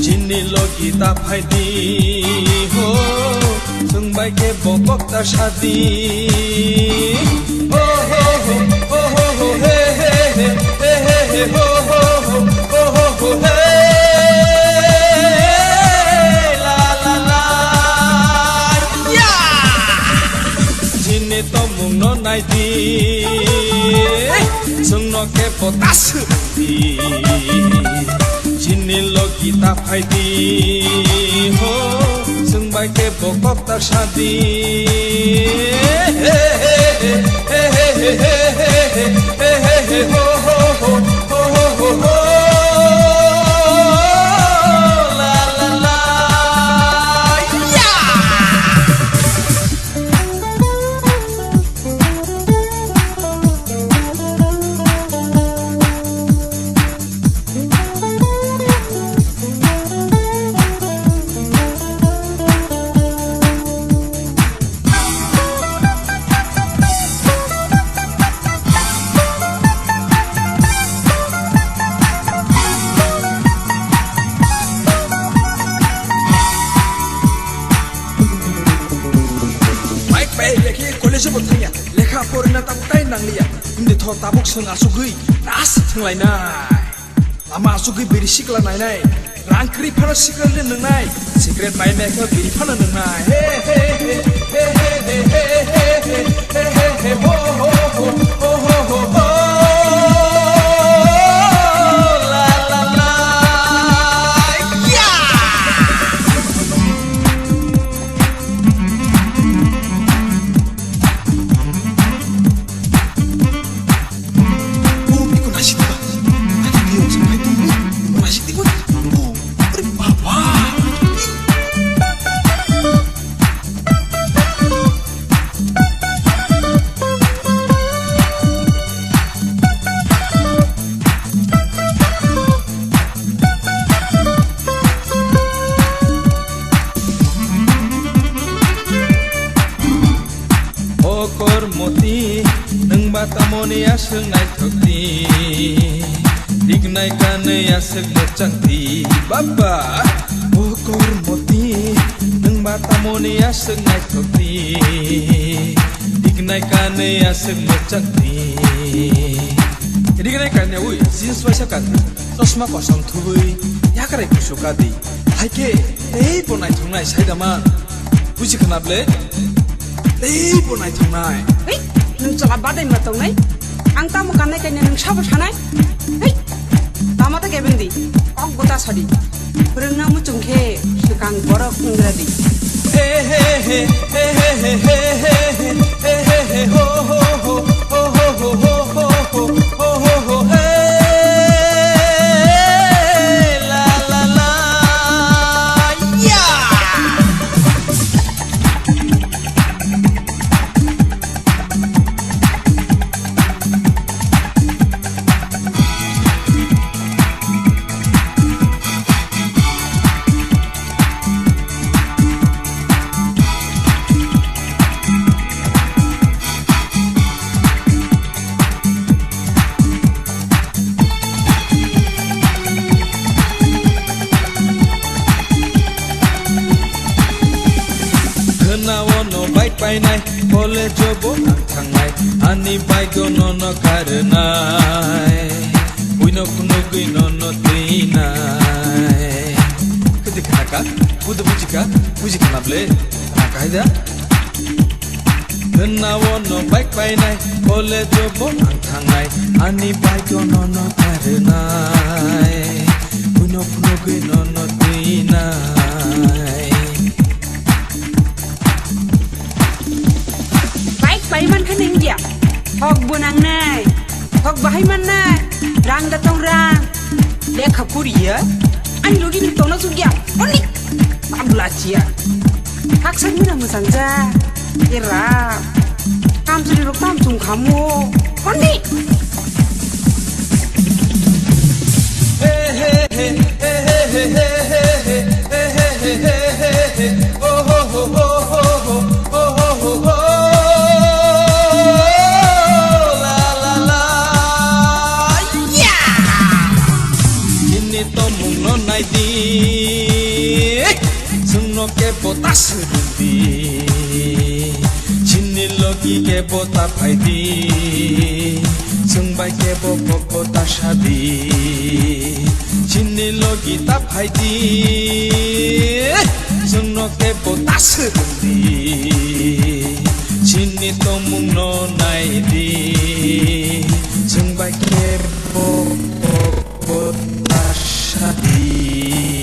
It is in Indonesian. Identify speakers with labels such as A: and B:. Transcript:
A: Jini logi ta phai di ho sung bai ke bokok ta shadi ho ho ho ho ho ho he he he he he he ho ho ho ho ho ho he la la la ya Jini to mung no nai di sung no ke potas di Jini logi ta phai di ho sung bai ke bokok ta shadi he he he he he he he he ho ho ho ho ho ho ho la la la ya Sebetulnya lekha porina tabutai nang liya indi thor tabuk seng asugui das thenglai nai lama asugui biri sikla nai nai rangkri phana sikla le nang nai secret mai mai ka biri phana nang nai he he he he he he he he he ho ho ho ho ho ho ho la la la ya moti nang bata moni aseng nai thokti dignai kane aseng lecangti baba okor moti nang bata moni aseng nai thokti dignai kane aseng lecangti dignai kane ui jeans waisa kan chosma kosong thui yakare kusukadi haike ei bonai thongnai saidama buji khanable ei bonai thongnai
B: hei nung chala badai ma tongnai ang ta mo kanai kaine nung sabo thanai hei tama ta gebendi ok gota sadi rengna mu chungkhe sikang borok ngradi
A: he he he he he he he he he ho ho ho ho ho ho ho ho ho ho ho he la la la ya nai pole jobo thangnai ani baigo nono karnai uino kunugui nono tinai kedik naka budu bujika nable naka ida nawo no baik nai pole jobo thangnai ani baigo nono karnai uino kunugui nono tinai
B: Paiman kaning dia hok bunang nai hok bahai man nai rang datong rang lekha kuriya an logi ni tona sugya oni abla chia hak san mina musanja ira kamsri rok tam chung kamu kondi
A: Botas di Cini logi ke bota paidi Sungbai ke bota shadi Cini logi ta paidi Sungno ke botas di Cini tomung no naidi Sungbai ke bota shadi